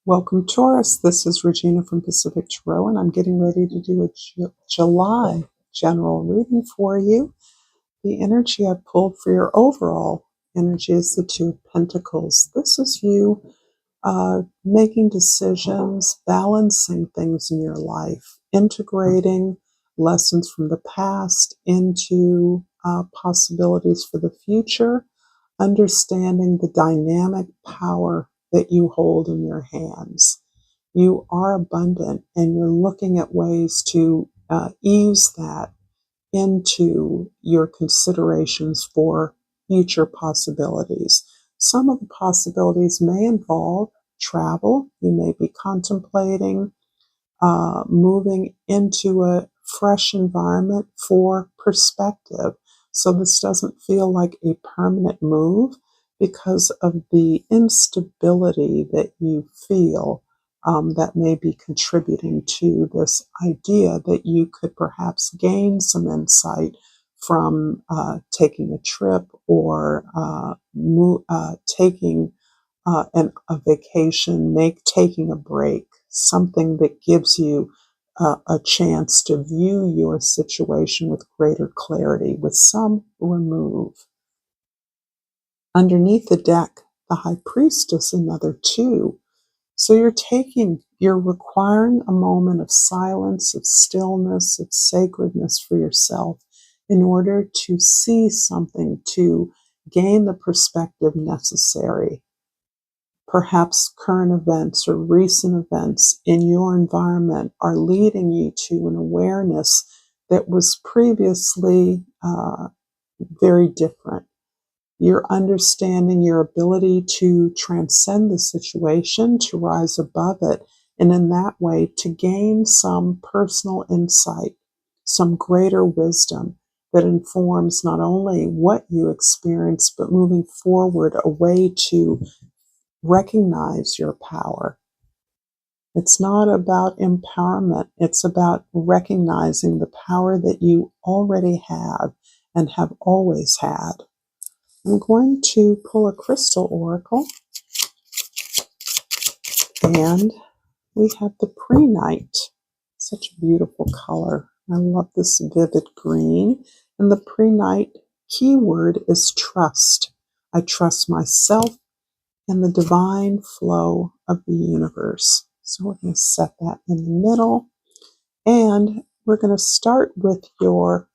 Welcome, Taurus. This is Regina from Pacific Tarot, and I'm getting ready to do a July general reading for you. The energy I pulled for your overall energy is the Two of Pentacles. This is you making decisions, balancing things in your life, integrating lessons from the past into possibilities for the future, understanding the dynamic power that you hold in your hands. You are abundant and you're looking at ways to ease that into your considerations for future possibilities. Some of the possibilities may involve travel. You may be contemplating moving into a fresh environment for perspective. So this doesn't feel like a permanent move because of the instability that you feel that may be contributing to this idea that you could perhaps gain some insight from taking a trip or taking a vacation, taking a break, something that gives you a chance to view your situation with greater clarity, with some remove. Underneath the deck, the High Priestess, another two. So you're requiring a moment of silence, of stillness, of sacredness for yourself in order to see something, to gain the perspective necessary. Perhaps current events or recent events in your environment are leading you to an awareness that was previously very different. You're understanding your ability to transcend the situation, to rise above it, and in that way to gain some personal insight, some greater wisdom that informs not only what you experience, but moving forward a way to recognize your power. It's not about empowerment. It's about recognizing the power that you already have and have always had. I'm going to pull a crystal oracle, and we have the Pre-Night. Such a beautiful color. I love this vivid green. And the Pre-Night keyword is trust. I trust myself and the divine flow of the universe. So we're going to set that in the middle. And we're going to start with your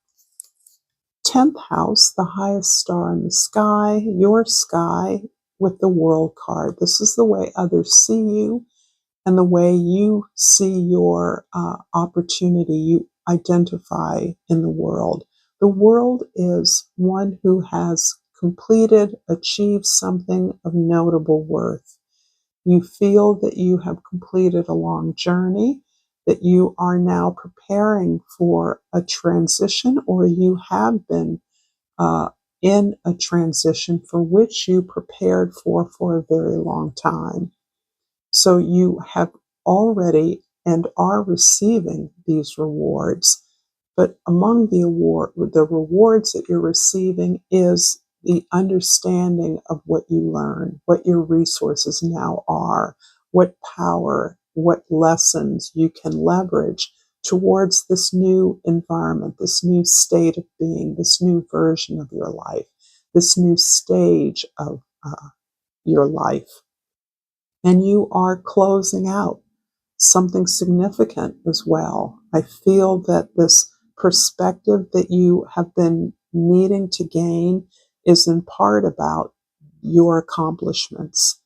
10th house, the highest star in the sky, your sky with the World card. This is the way others see you and the way you see your opportunity you identify in the world. The world is one who has completed, achieved something of notable worth. You feel that you have completed a long journey, that you are now preparing for a transition, or you have been in a transition for which you prepared for a very long time. So you have already and are receiving these rewards. But among the rewards that you're receiving is the understanding of what you learn, what your resources now are, what power, what lessons you can leverage towards this new environment, this new state of being, this new version of your life, this new stage of your life. And you are closing out something significant as well. I feel that this perspective that you have been needing to gain is in part about your accomplishments,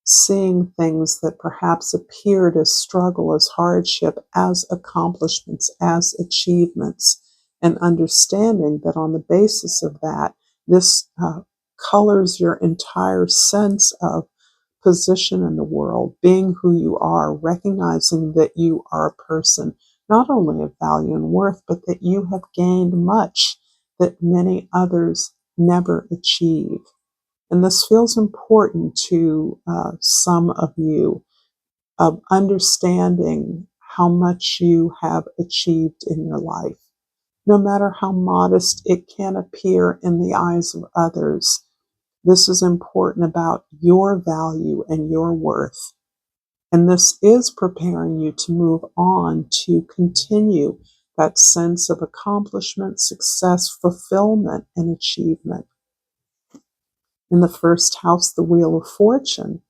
seeing things that perhaps appeared as struggle, as hardship, as accomplishments, as achievements, and understanding that on the basis of that, this colors your entire sense of position in the world, being who you are, recognizing that you are a person not only of value and worth, but that you have gained much that many others never achieve. And this feels important to some of you, of understanding how much you have achieved in your life. No matter how modest it can appear in the eyes of others, this is important about your value and your worth. And this is preparing you to move on to continue that sense of accomplishment, success, fulfillment, and achievement. In the first house, the Wheel of Fortune,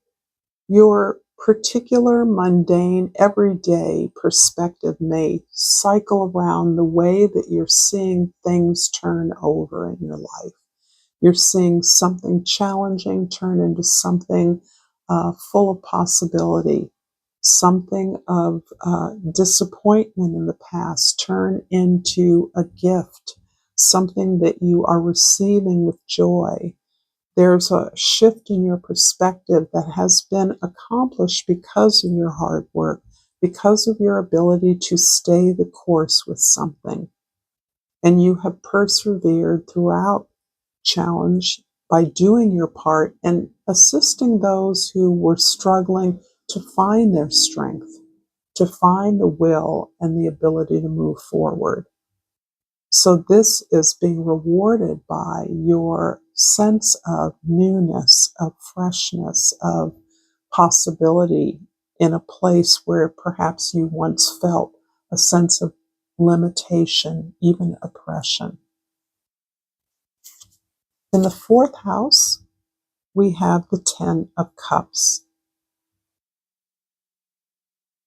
your particular mundane, everyday perspective may cycle around the way that you're seeing things turn over in your life. You're seeing something challenging turn into something full of possibility, something of disappointment in the past turn into a gift, something that you are receiving with joy. There's a shift in your perspective that has been accomplished because of your hard work, because of your ability to stay the course with something. And you have persevered throughout challenge by doing your part and assisting those who were struggling to find their strength, to find the will and the ability to move forward. So this is being rewarded by your sense of newness, of freshness, of possibility in a place where perhaps you once felt a sense of limitation, even oppression. In the fourth house, we have the Ten of Cups.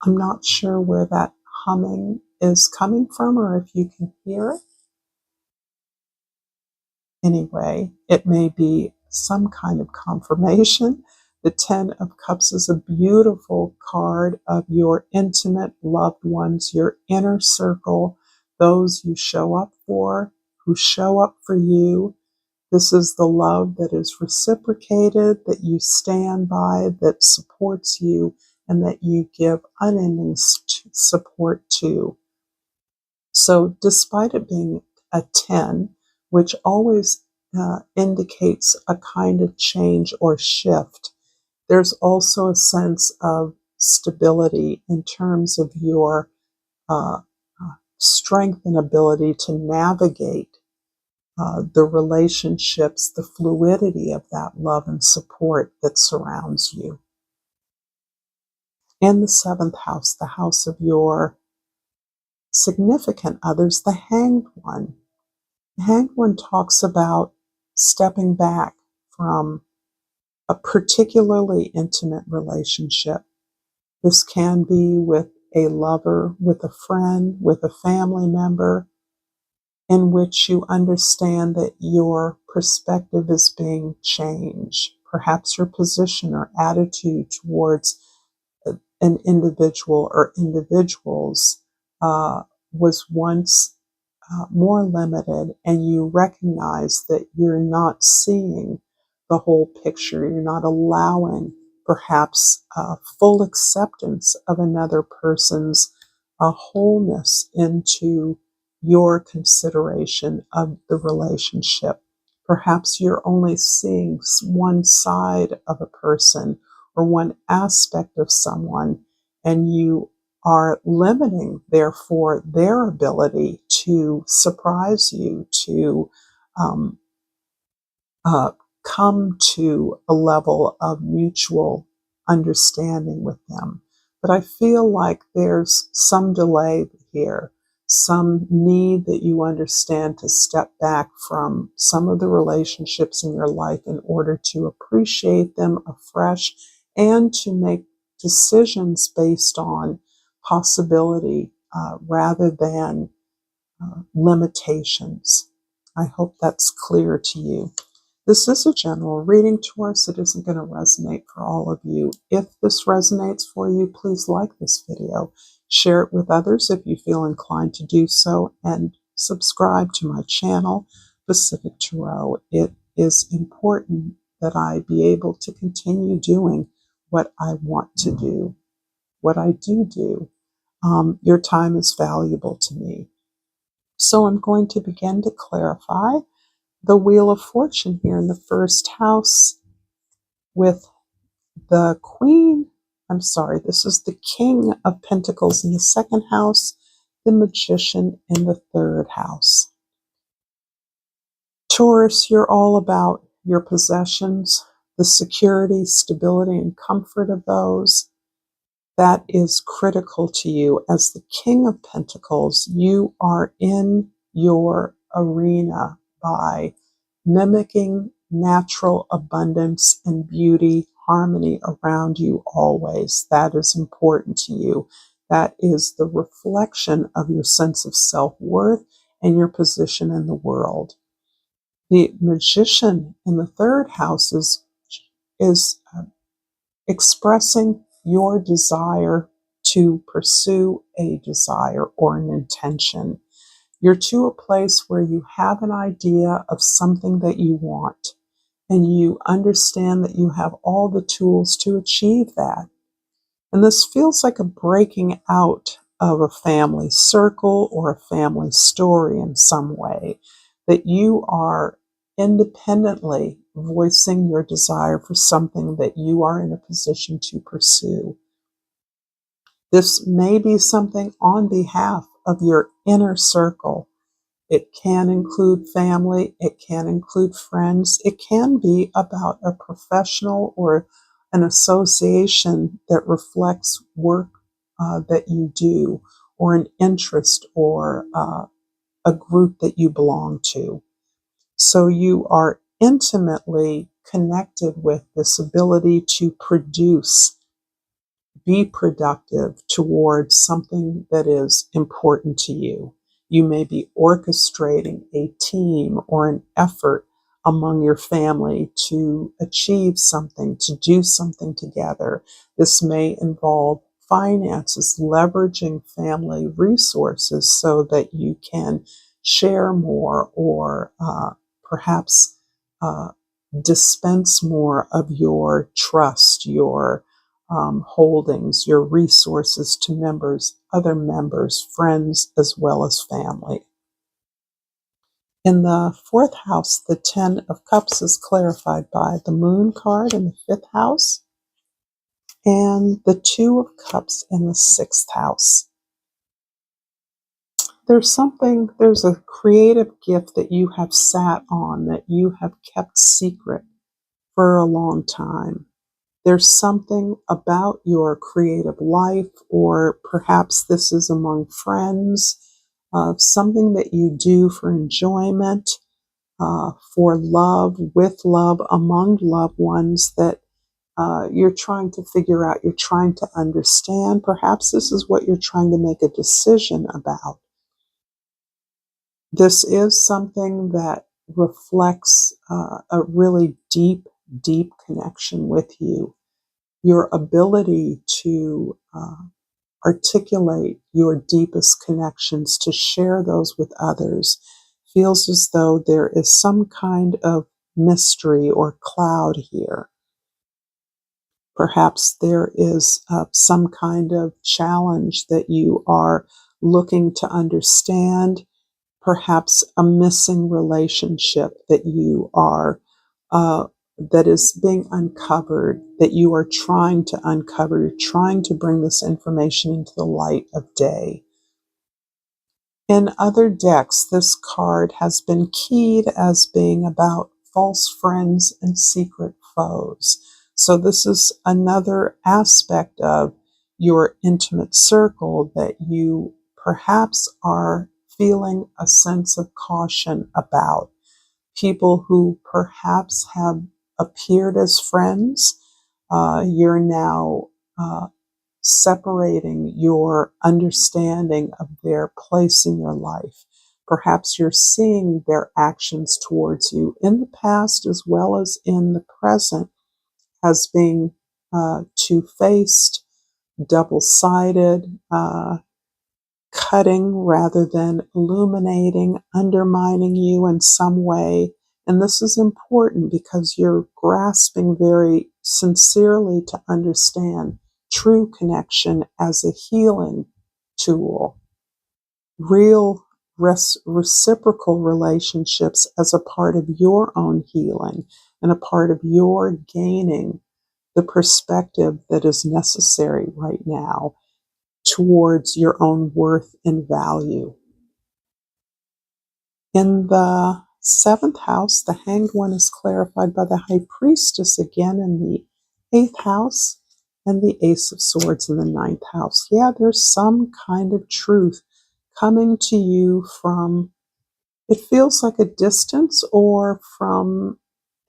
I'm not sure where that humming is coming from or if you can hear it. Anyway, it may be some kind of confirmation. The Ten of Cups is a beautiful card of your intimate loved ones, your inner circle, those you show up for, who show up for you. This is the love that is reciprocated, that you stand by, that supports you, and that you give unending support to. So despite it being a 10, which always indicates a kind of change or shift, there's also a sense of stability in terms of your uh, strength and ability to navigate the relationships, the fluidity of that love and support that surrounds you. And the seventh house, the house of your significant others, the Hanged One. The Hanged One talks about stepping back from a particularly intimate relationship. This can be with a lover, with a friend, with a family member, in which you understand that your perspective is being changed. Perhaps your position or attitude towards an individual or individuals was once more limited, and you recognize that you're not seeing the whole picture. You're not allowing perhaps full acceptance of another person's wholeness into your consideration of the relationship. Perhaps you're only seeing one side of a person or one aspect of someone, and you are limiting, therefore, their ability to surprise you, to um, uh, come to a level of mutual understanding with them. But I feel like there's some delay here, some need that you understand to step back from some of the relationships in your life in order to appreciate them afresh and to make decisions based on possibility rather than limitations. I hope that's clear to you. This is a general reading, Taurus. It isn't going to resonate for all of you. If this resonates for you, please like this video. Share it with others if you feel inclined to do so, and subscribe to my channel, Pacific Tarot. It is important that I be able to continue doing what I want to do, what I do. Your time is valuable to me. So I'm going to begin to clarify the Wheel of Fortune here in the first house with the Queen. I'm sorry, this is the King of Pentacles in the second house, the Magician in the third house. Taurus, you're all about your possessions, the security, stability, and comfort of those. that is critical to you. As the King of Pentacles, you are in your arena by mimicking natural abundance and beauty, harmony around you always. That is important to you. That is the reflection of your sense of self-worth and your position in the world. The Magician in the third house is expressing your desire to pursue a desire or an intention. You're to a place where you have an idea of something that you want, and you understand that you have all the tools to achieve that. And this feels like a breaking out of a family circle or a family story in some way, that you are independently voicing your desire for something that you are in a position to pursue. This may be something on behalf of your inner circle. It can include family, it can include friends, it can be about a professional or an association that reflects work that you do, or an interest, or a group that you belong to. So you are intimately connected with this ability to produce, be productive towards something that is important to you. You may be orchestrating a team or an effort among your family to achieve something, to do something together. This may involve finances, leveraging family resources so that you can share more, or perhaps uh, dispense more of your trust, your holdings, your resources to members, other members, friends, as well as family. In the fourth house, the Ten of Cups is clarified by the Moon card in the fifth house and the Two of Cups in the sixth house. There's a creative gift that you have sat on, that you have kept secret for a long time. There's something about your creative life, or perhaps this is among friends, something that you do for enjoyment, for love, with love, among loved ones, that you're trying to figure out, you're trying to understand. Perhaps this is what you're trying to make a decision about. This is something that reflects a really deep, deep connection with you. Your ability to articulate your deepest connections, to share those with others, feels as though there is some kind of mystery or cloud here. Perhaps there is some kind of challenge that you are looking to understand, perhaps a missing relationship that you are that is being uncovered, that you are trying to uncover. You're trying to bring this information into the light of day. In other decks, this card has been keyed as being about false friends and secret foes. So this is another aspect of your intimate circle that you perhaps are feeling a sense of caution about. People who perhaps have appeared as friends, you're now separating your understanding of their place in your life. Perhaps you're seeing their actions towards you in the past as well as in the present as being two-faced, double-sided, cutting rather than illuminating, undermining you in some way. And this is important because you're grasping very sincerely to understand true connection as a healing tool, real reciprocal relationships as a part of your own healing and a part of your gaining the perspective that is necessary right now towards your own worth and value. In the seventh house, the Hanged One is clarified by the High Priestess again in the eighth house and the Ace of Swords in the ninth house. Yeah, there's some kind of truth coming to you from, it feels like a distance, or from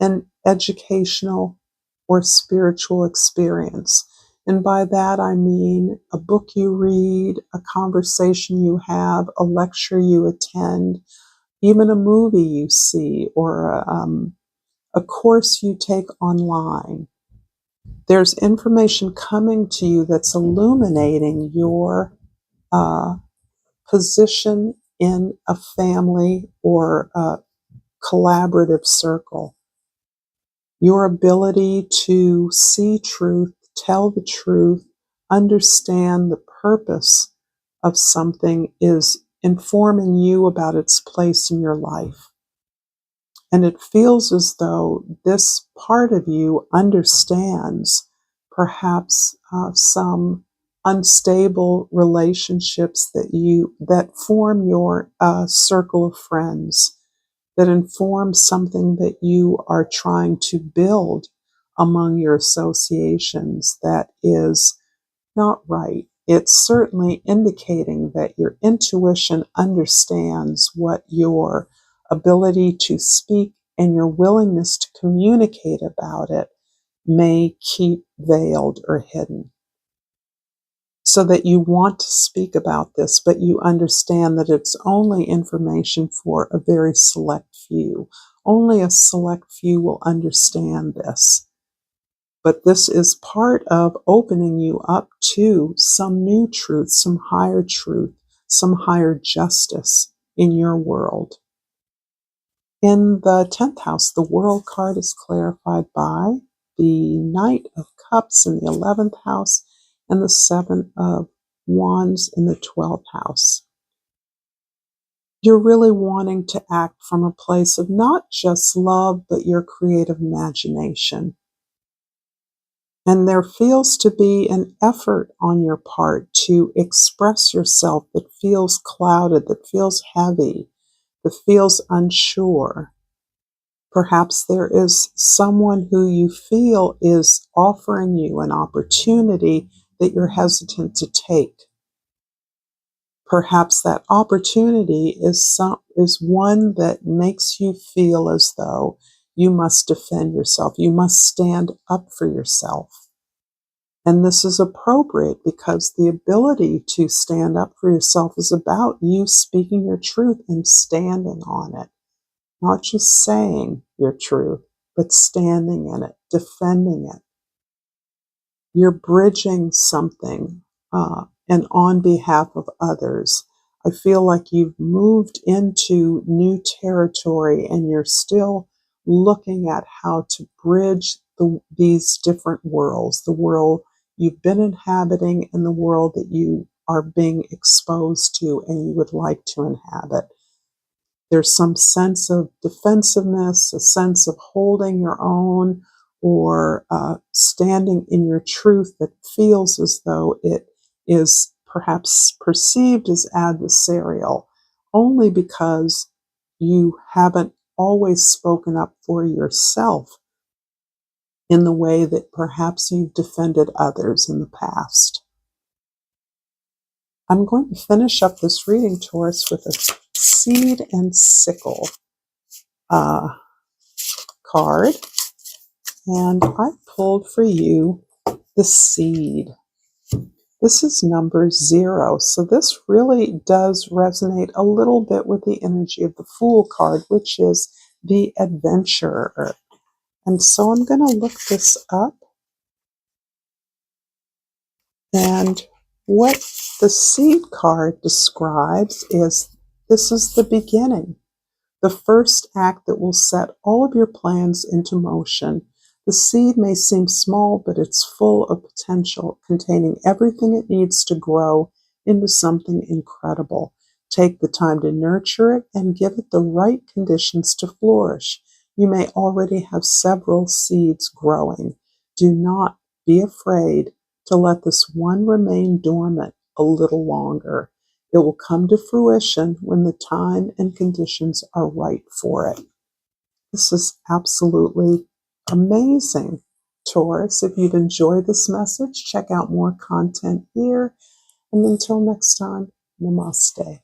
an educational or spiritual experience. And by that I mean a book you read, a conversation you have, a lecture you attend, even a movie you see, or a course you take online. There's information coming to you that's illuminating your position in a family or a collaborative circle. Your ability to see truth, tell the truth, understand the purpose of something is informing you about its place in your life. And it feels as though this part of you understands perhaps some unstable relationships that form your circle of friends, that inform something that you are trying to build among your associations that is not right. It's certainly indicating that your intuition understands what your ability to speak and your willingness to communicate about it may keep veiled or hidden. So that you want to speak about this, but you understand that it's only information for a very select few. Only a select few will understand this. But this is part of opening you up to some new truth, some higher truth, some higher justice in your world. In the 10th house, the World card is clarified by the Knight of Cups in the 11th house and the Seven of Wands in the 12th house. You're really wanting to act from a place of not just love, but your creative imagination. And there feels to be an effort on your part to express yourself that feels clouded, that feels heavy, that feels unsure. Perhaps there is someone who you feel is offering you an opportunity that you're hesitant to take. Perhaps that opportunity is one that makes you feel as though you must defend yourself. You must stand up for yourself. And this is appropriate because the ability to stand up for yourself is about you speaking your truth and standing on it. Not just saying your truth, but standing in it, defending it. You're bridging something, and on behalf of others. I feel like you've moved into new territory and you're still looking at how to bridge these different worlds, the world you've been inhabiting and the world that you are being exposed to and you would like to inhabit. There's some sense of defensiveness, a sense of holding your own, or standing in your truth that feels as though it is perhaps perceived as adversarial, only because you haven't always spoken up for yourself in the way that perhaps you've defended others in the past. I'm going to finish up this reading, Taurus, with a seed and sickle card, and I pulled for you the seed. This is number 0, so this really does resonate a little bit with the energy of the Fool card, which is the adventurer. And so I'm going to look this up, and what the seed card describes is this is the beginning. The first act that will set all of your plans into motion. The seed may seem small, but it's full of potential, containing everything it needs to grow into something incredible. Take the time to nurture it and give it the right conditions to flourish. You may already have several seeds growing. Do not be afraid to let this one remain dormant a little longer. It will come to fruition when the time and conditions are right for it. This is absolutely amazing Taurus. If you've enjoyed this message, check out more content here. And until next time, namaste.